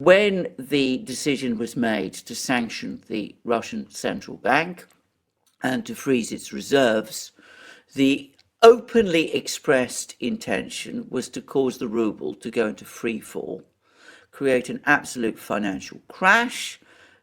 when the decision was made to sanction the Russian central bank and to freeze its reserves, the openly expressed intention was to cause the ruble to go into free fall, create an absolute financial crash.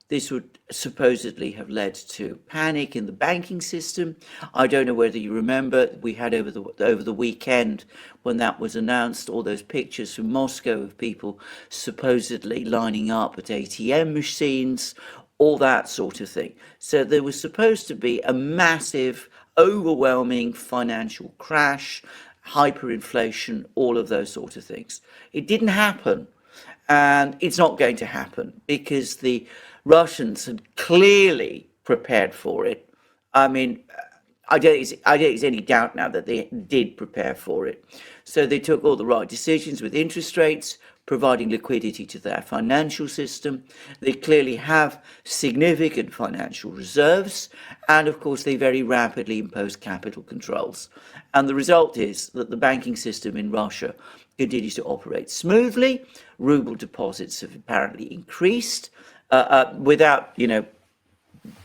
This would supposedly have led to panic in the banking system. I don't know whether you remember, we had over the weekend when that was announced, all those pictures from Moscow of people supposedly lining up at ATM machines, all that sort of thing. So there was supposed to be a massive, overwhelming financial crash, hyperinflation, all of those sort of things. It didn't happen. And it's not going to happen because the Russians had clearly prepared for it. I mean, I don't think there's any doubt now that they did prepare for it. So they took all the right decisions with interest rates, providing liquidity to their financial system. They clearly have significant financial reserves. And of course, they very rapidly imposed capital controls. And the result is that the banking system in Russia continues to operate smoothly. Ruble deposits have apparently increased without,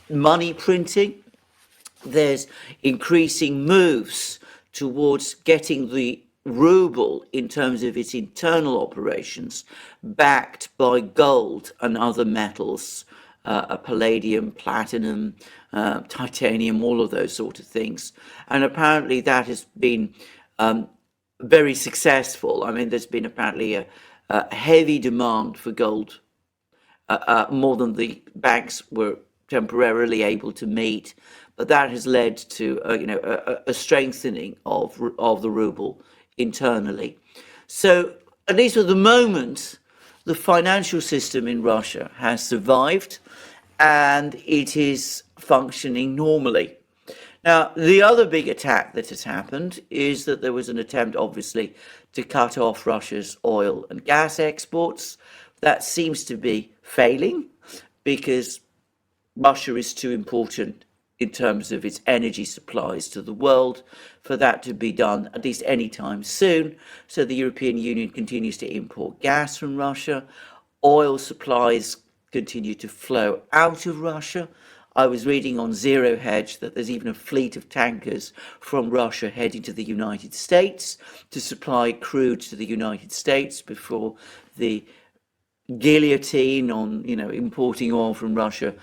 money printing. There's increasing moves towards getting the ruble in terms of its internal operations backed by gold and other metals, palladium, platinum, titanium, all of those sort of things. And apparently that has been very successful. I mean, there's been apparently a heavy demand for gold, more than the banks were temporarily able to meet, but that has led to a strengthening of the ruble internally. So at least at the moment, the financial system in Russia has survived, and it is functioning normally. Now, the other big attack that has happened is that there was an attempt, obviously, to cut off Russia's oil and gas exports. That seems to be failing because Russia is too important in terms of its energy supplies to the world for that to be done at least any time soon. So the European Union continues to import gas from Russia. Oil supplies continue to flow out of Russia. I was reading on Zero Hedge that there's even a fleet of tankers from Russia heading to the United States to supply crude to the United States before the guillotine on, importing oil from Russia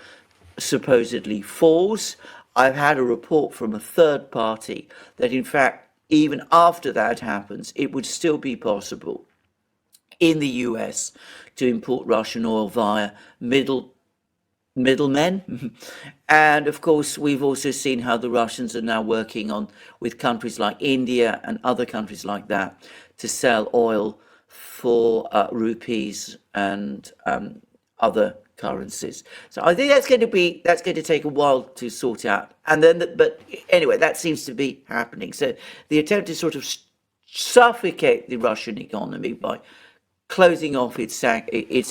supposedly falls. I've had a report from a third party that, in fact, even after that happens, it would still be possible in the US to import Russian oil via middlemen. And of course, we've also seen how the Russians are now working on with countries like India and other countries like that to sell oil for rupees and other currencies. So I think that's going to take a while to sort out. And then, but anyway, that seems to be happening. So the attempt to sort of suffocate the Russian economy by closing off its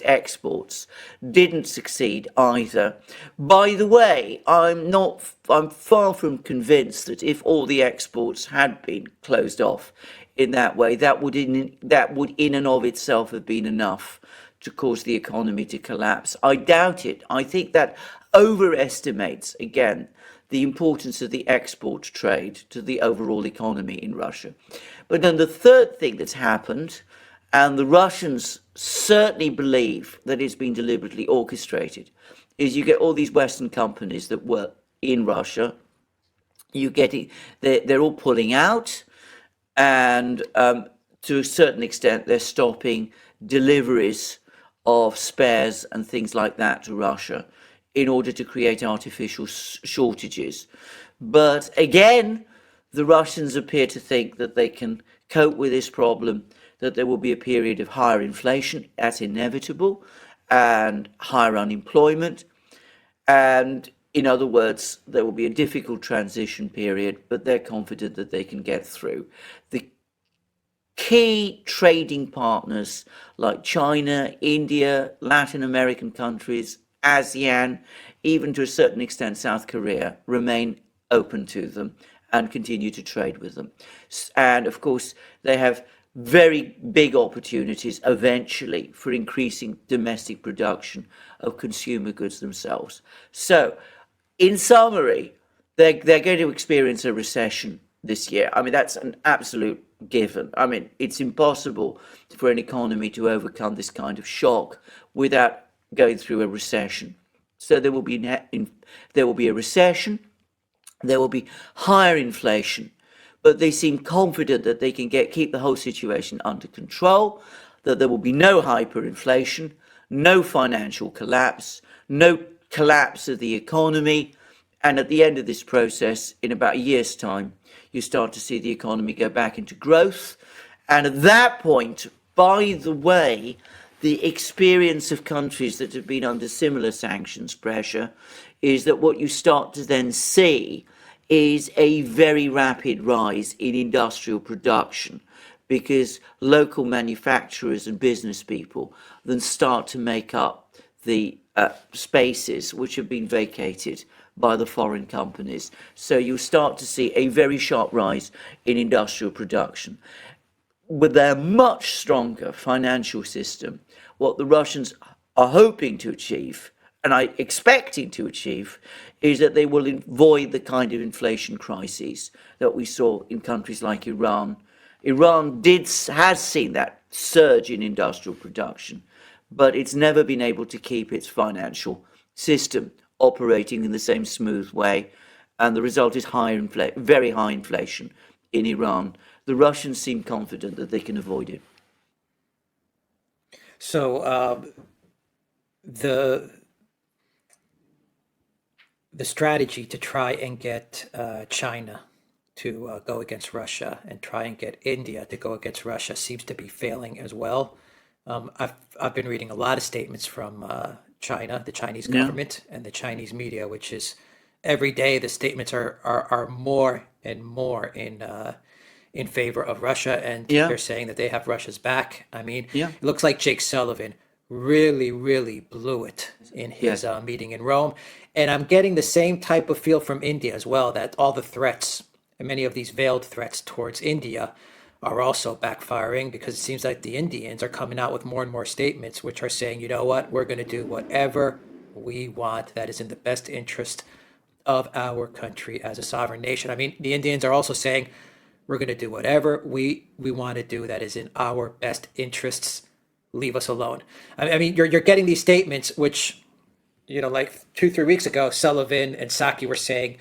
exports didn't succeed either. By the way, I'm far from convinced that if all the exports had been closed off in that way, that would in and of itself have been enough to cause the economy to collapse. I doubt it. I think that overestimates, again, the importance of the export trade to the overall economy in Russia. But then the third thing that's happened, and the Russians certainly believe that it's been deliberately orchestrated, is you get all these Western companies that work in Russia. You get it, they're all pulling out, and to a certain extent, they're stopping deliveries of spares and things like that to Russia in order to create artificial shortages. But again, the Russians appear to think that they can cope with this problem, that there will be a period of higher inflation, that's inevitable, and higher unemployment. And in other words, there will be a difficult transition period, but they're confident that they can get through. The key trading partners like China, India, Latin American countries, ASEAN, even to a certain extent South Korea, remain open to them and continue to trade with them. And of course, they have very big opportunities eventually for increasing domestic production of consumer goods themselves. So, in summary, they're going to experience a recession this year. I mean, that's an absolute given. I mean, it's impossible for an economy to overcome this kind of shock without going through a recession. So there will be a recession, there will be higher inflation, but they seem confident that they can keep the whole situation under control, that there will be no hyperinflation, no financial collapse, no collapse of the economy, and at the end of this process, in about a year's time, you start to see the economy go back into growth. And at that point, by the way, the experience of countries that have been under similar sanctions pressure is that what you start to then see is a very rapid rise in industrial production, because local manufacturers and business people then start to make up the spaces which have been vacated by the foreign companies. So you start to see a very sharp rise in industrial production. With their much stronger financial system, what the Russians are hoping to achieve, and I expecting to achieve, is that they will avoid the kind of inflation crises that we saw in countries like Iran. Iran has seen that surge in industrial production, but it's never been able to keep its financial system operating in the same smooth way, and the result is very high inflation in Iran. The Russians seem confident that they can avoid it. So the strategy to try and get China to go against Russia and try and get India to go against Russia seems to be failing as well. I've been reading a lot of statements from China, the Chinese government, and the Chinese media, which is every day the statements are more and more in favor of Russia, and they're saying that they have Russia's back. I mean, it looks like Jake Sullivan really blew it in his meeting in Rome, and I'm getting the same type of feel from India as well, that all the threats and many of these veiled threats towards India are also backfiring, because it seems like the Indians are coming out with more and more statements which are saying, you know what, we're going to do whatever we want that is in the best interest of our country as a sovereign nation. I mean, the Indians are also saying, we're going to do whatever we want to do that is in our best interests. Leave us alone. I mean, you're getting these statements which, like 2-3 weeks ago, Sullivan and Psaki were saying,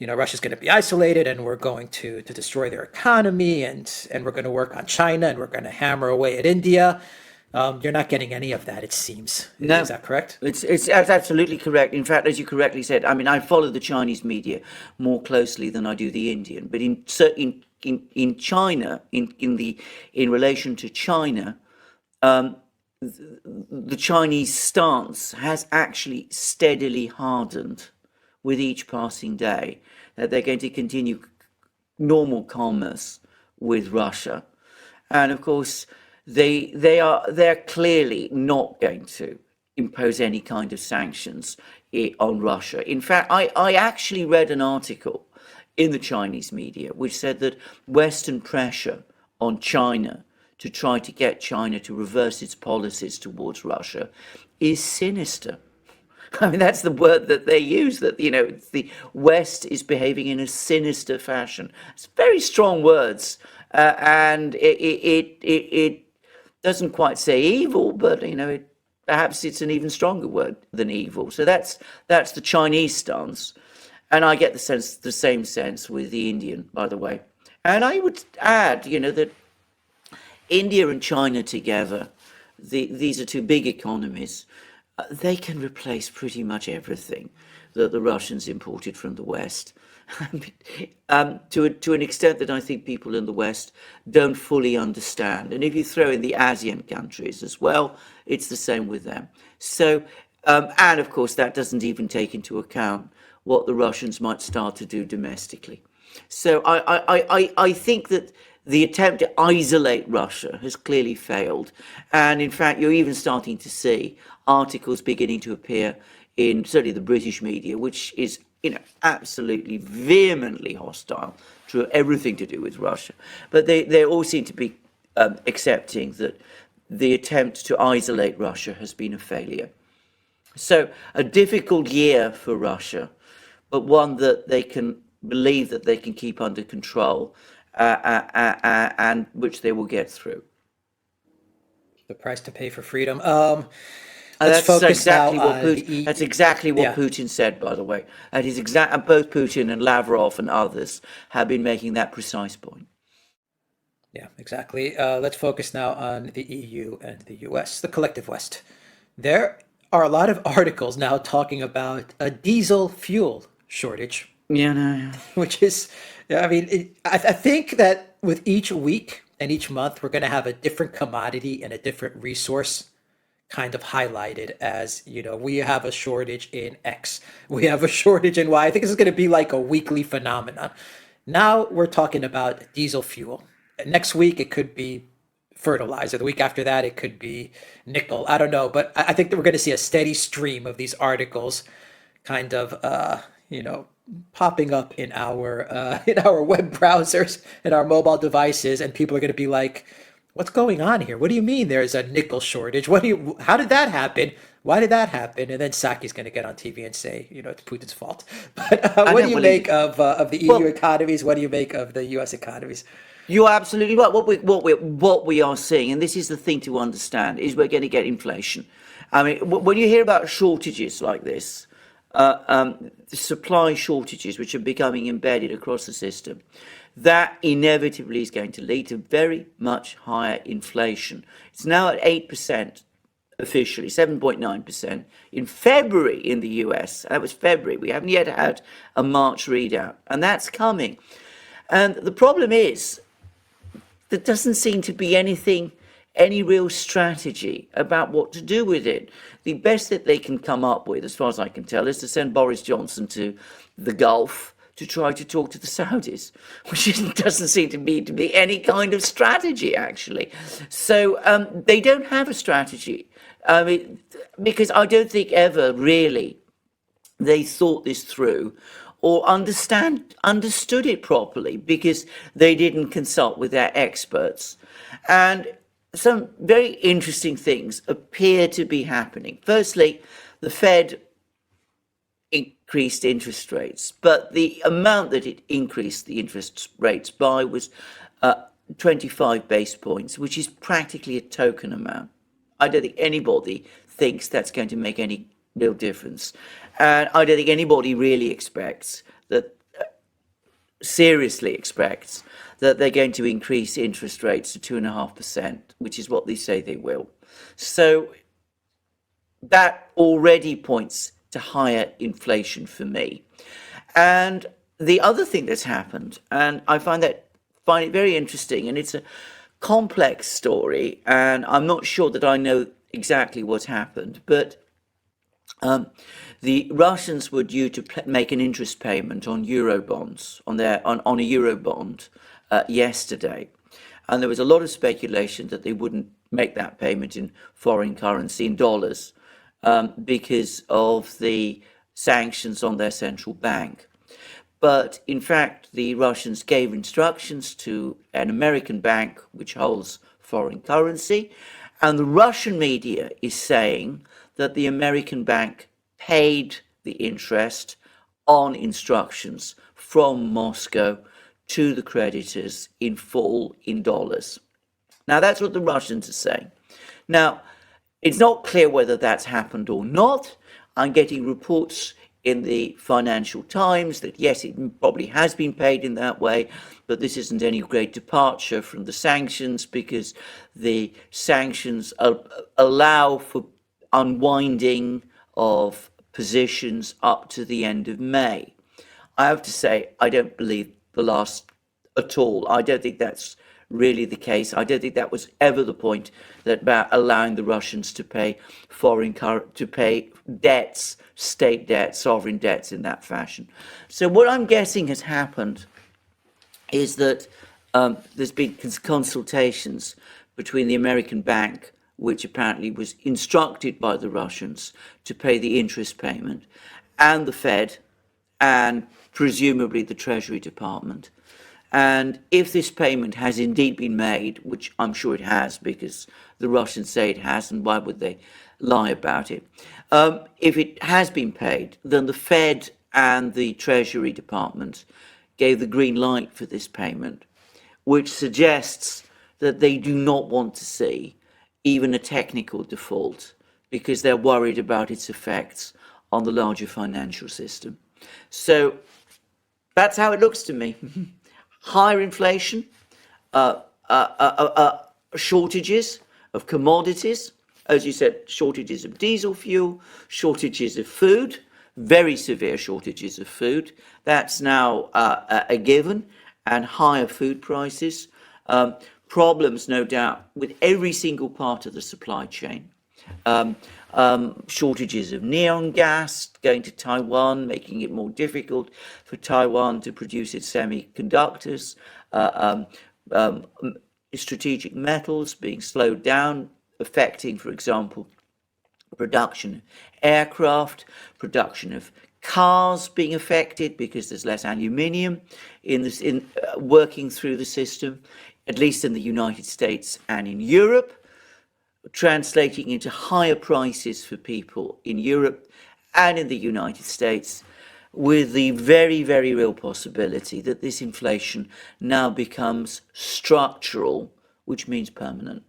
Russia's going to be isolated and we're going to destroy their economy, and we're going to work on China and we're going to hammer away at India. You're not getting any of that, it seems. No, is that correct? It's absolutely correct. In fact, as you correctly said, I mean, I follow the Chinese media more closely than I do the Indian. But in China, in relation to China, the Chinese stance has actually steadily hardened with each passing day, that they're going to continue normal commerce with Russia. And of course, they're clearly not going to impose any kind of sanctions on Russia. In fact, I actually read an article in the Chinese media which said that Western pressure on China to try to get China to reverse its policies towards Russia is sinister. I mean, that's the word that they use, that, the West is behaving in a sinister fashion. It's very strong words, and it doesn't quite say evil, but, perhaps it's an even stronger word than evil. So that's the Chinese stance. And I get the same sense with the Indian, by the way. And I would add, that India and China together, these are two big economies. They can replace pretty much everything that the Russians imported from the West. To an extent that I think people in the West don't fully understand. And if you throw in the ASEAN countries as well, it's the same with them. So, and of course, that doesn't even take into account what the Russians might start to do domestically. So I think that the attempt to isolate Russia has clearly failed. And in fact, you're even starting to see articles beginning to appear in certainly the British media, which is, absolutely vehemently hostile to everything to do with Russia. But they all seem to be accepting that the attempt to isolate Russia has been a failure. So a difficult year for Russia, but one that they can believe that they can keep under control, and which they will get through. The price to pay for freedom. And Let's that's focus now exactly what on Putin, that's exactly what yeah. Putin said, by the way. And and both Putin and Lavrov and others have been making that precise point. Yeah, exactly. Let's focus now on the EU and the US, the collective West. There are a lot of articles now talking about a diesel fuel shortage, Yeah, no. which is, I mean, I think that with each week and each month, we're going to have a different commodity and a different resource kind of highlighted as, we have a shortage in X, we have a shortage in Y. I think this is going to be like a weekly phenomenon. Now we're talking about diesel fuel. Next week, it could be fertilizer. The week after that, it could be nickel. I don't know, but I think that we're going to see a steady stream of these articles kind of, popping up in our web browsers and our mobile devices, and people are going to be like, what's going on here? What do you mean there's a nickel shortage? How did that happen? Why did that happen? And then Saki's going to get on TV and say, it's Putin's fault. But what do you make of the EU economies? What do you make of the US economies? You're absolutely right. What we are seeing, and this is the thing to understand, is we're going to get inflation. I mean, when you hear about shortages like this, supply shortages which are becoming embedded across the system, that inevitably is going to lead to very much higher inflation. It's now at 8% officially, 7.9% in February in the US. That was February. We haven't yet had a March readout, and that's coming. And the problem is, there doesn't seem to be any real strategy about what to do with it. The best that they can come up with, as far as I can tell, is to send Boris Johnson to the Gulf to try to talk to the Saudis, which doesn't seem to be any kind of strategy, actually. So they don't have a strategy. I mean, because I don't think ever really they thought this through or understood it properly, because they didn't consult with their experts. And some very interesting things appear to be happening. Firstly, the Fed increased interest rates, but the amount that it increased the interest rates by was 25 base points, which is practically a token amount. I don't think anybody thinks that's going to make any real difference. And I don't think anybody really seriously expects that they're going to increase interest rates to 2.5%, which is what they say they will. So that already points to higher inflation for me. And the other thing that's happened, and I find it very interesting, and it's a complex story, and I'm not sure that I know exactly what happened, but the Russians were due to make an interest payment on Eurobonds, on a Eurobond yesterday. And there was a lot of speculation that they wouldn't make that payment in foreign currency, in dollars, because of the sanctions on their central bank. But in fact, the Russians gave instructions to an American bank which holds foreign currency, and the Russian media is saying that the American bank paid the interest on instructions from Moscow to the creditors in full in dollars. Now, that's what the Russians are saying. Now, it's not clear whether that's happened or not. I'm getting reports in the Financial Times that, yes, it probably has been paid in that way, but this isn't any great departure from the sanctions, because the sanctions allow for unwinding of positions up to the end of May. I have to say, I don't believe the last at all. I don't think that's really the case. I don't think that was ever the point, that about allowing the Russians to pay debts, state debts, sovereign debts in that fashion. So what I'm guessing has happened is that there's been consultations between the American bank, which apparently was instructed by the Russians to pay the interest payment, and the Fed, and presumably the Treasury Department. And if this payment has indeed been made, which I'm sure it has, because the Russians say it has, and why would they lie about it? If it has been paid, then the Fed and the Treasury Department gave the green light for this payment, which suggests that they do not want to see even a technical default because they're worried about its effects on the larger financial system. So that's how it looks to me. Higher inflation, shortages of commodities, as you said, shortages of diesel fuel, shortages of food, very severe shortages of food. That's now a given, and higher food prices. Problems, no doubt, with every single part of the supply chain. Shortages of neon gas going to Taiwan, making it more difficult for Taiwan to produce its semiconductors. Strategic metals being slowed down, affecting, for example, production of aircraft, production of cars being affected because there's less aluminium in working through the system, at least in the United States and in Europe, translating into higher prices for people in Europe and in the United States, with the very, very real possibility that this inflation now becomes structural, which means permanent.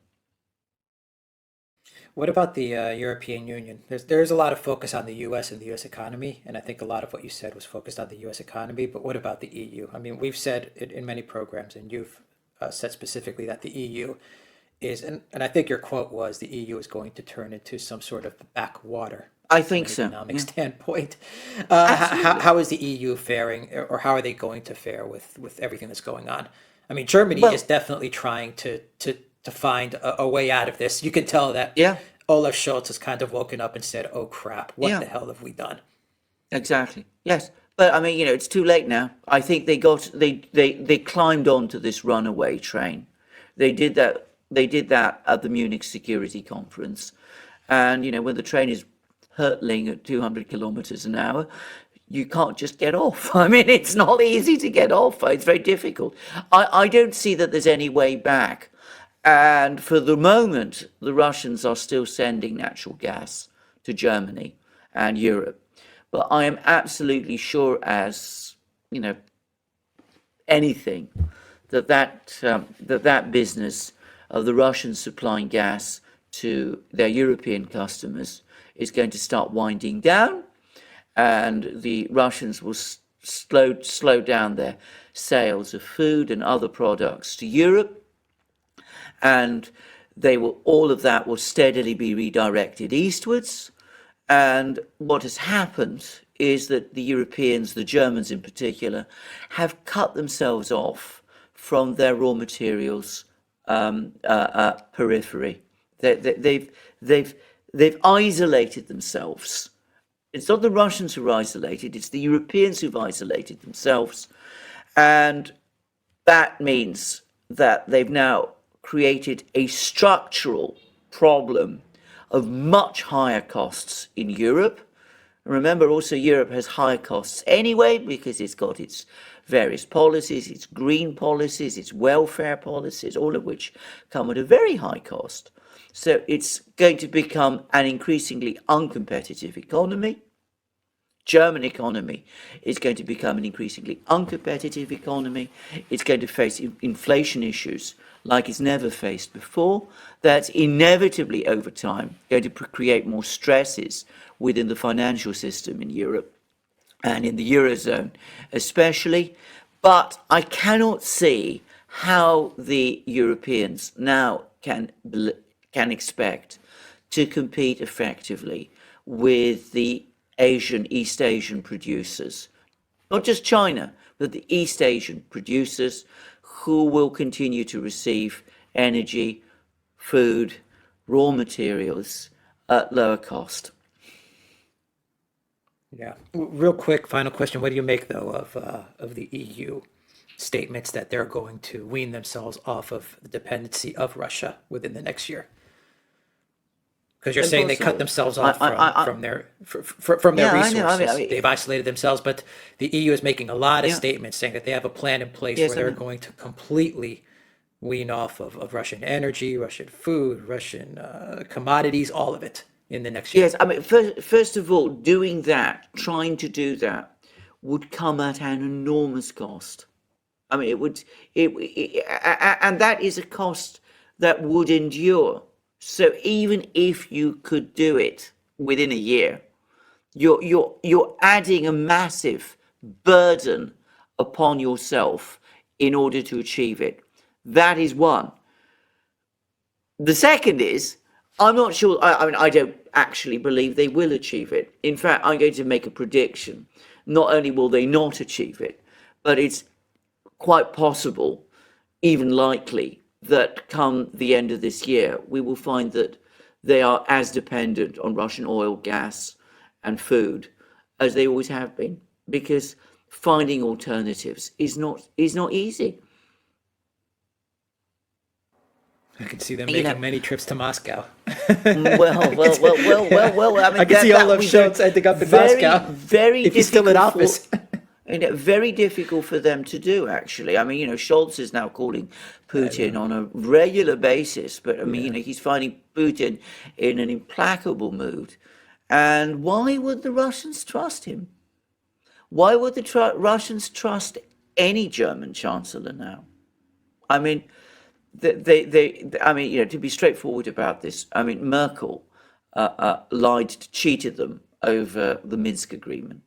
What about the European Union? There's a lot of focus on the U.S. and the U.S. economy, and I think a lot of what you said was focused on the U.S. economy. But what about the EU? I mean, we've said it in many programs, and you've said specifically that the EU is, and I think your quote was, the EU is going to turn into some sort of backwater. I think so. Economic standpoint. How is the EU faring, or how are they going to fare with everything that's going on? I mean, Germany is definitely trying to find a way out of this. You can tell that Olaf Scholz has kind of woken up and said, "Oh crap, what the hell have we done?" Exactly. Yes. But I mean, it's too late now. I think they climbed onto this runaway train. They did that at the Munich Security Conference. And when the train is hurtling at 200 kilometers an hour, you can't just get off. I mean, it's not easy to get off. It's very difficult. I don't see that there's any way back. And for the moment, the Russians are still sending natural gas to Germany and Europe. But I am absolutely sure as, anything, that business of the Russians supplying gas to their European customers is going to start winding down, and the Russians will slow down their sales of food and other products to Europe, and all of that will steadily be redirected eastwards. And what has happened is that the Europeans, the Germans in particular, have cut themselves off from their raw materials periphery. They've isolated themselves. It's not the Russians who are isolated, it's the Europeans who've isolated themselves. And that means that they've now created a structural problem of much higher costs in Europe. Remember, also Europe has higher costs anyway because it's got its various policies, its green policies, its welfare policies, all of which come at a very high cost. So it's going to become an increasingly uncompetitive economy. German economy is going to become an increasingly uncompetitive economy. It's going to face inflation issues like it's never faced before. That's inevitably over time going to create more stresses within the financial system in Europe and in the Eurozone especially. But I cannot see how the Europeans now can expect to compete effectively with the East Asian producers, not just China, but the East Asian producers who will continue to receive energy, food, raw materials at lower cost. Yeah. Real quick, final question. What do you make, though, of the EU statements that they're going to wean themselves off of the dependency of Russia within the next year? Because you're saying they cut Impossible. themselves I, off I, I, I from their yeah, I know. resources. I They've mean, isolated themselves, but the EU is making a lot of yeah, statements saying that they have a plan in place where yes, I they're know. going to completely wean off of Russian energy, Russian food, Russian commodities, all of it in the next year. Yes, I mean, first of all, doing that, trying to do that, would come at an enormous cost. I mean, and that is a cost that would endure. So even if you could do it within a year, you're adding a massive burden upon yourself in order to achieve it. That is one. The second is, I'm not sure. I mean, I don't actually believe they will achieve it. In fact, I'm going to make a prediction. Not only will they not achieve it, but it's quite possible, even likely, that come the end of this year, we will find that they are as dependent on Russian oil, gas, and food as they always have been, because finding alternatives is not easy. I can see them You know, making many trips to Moscow. well. I I mean, can see that Olaf would be Scholz ending up in very, Moscow very if he's still in difficult for. office. Very difficult for them to do, actually. I mean, Scholz is now calling I know. Putin on a regular basis, but I mean, Yeah. he's finding Putin in an implacable mood. And why would the Russians trust him? Why would the Russians trust any German chancellor now? I mean, I mean, to be straightforward about this, I mean, Merkel cheated them over the Minsk agreement.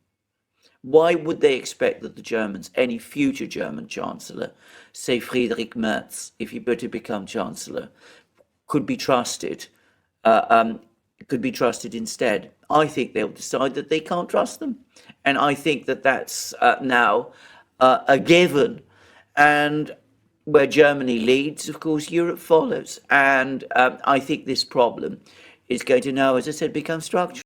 Why would they expect that the Germans, any future German chancellor, say Friedrich Merz, if he were to become chancellor, could be trusted, uh, um, could be trusted instead? I think they'll decide that they can't trust them, and I think that that's now a given. And where Germany leads, of course, Europe follows. And I think this problem is going to now, as I said, become structural.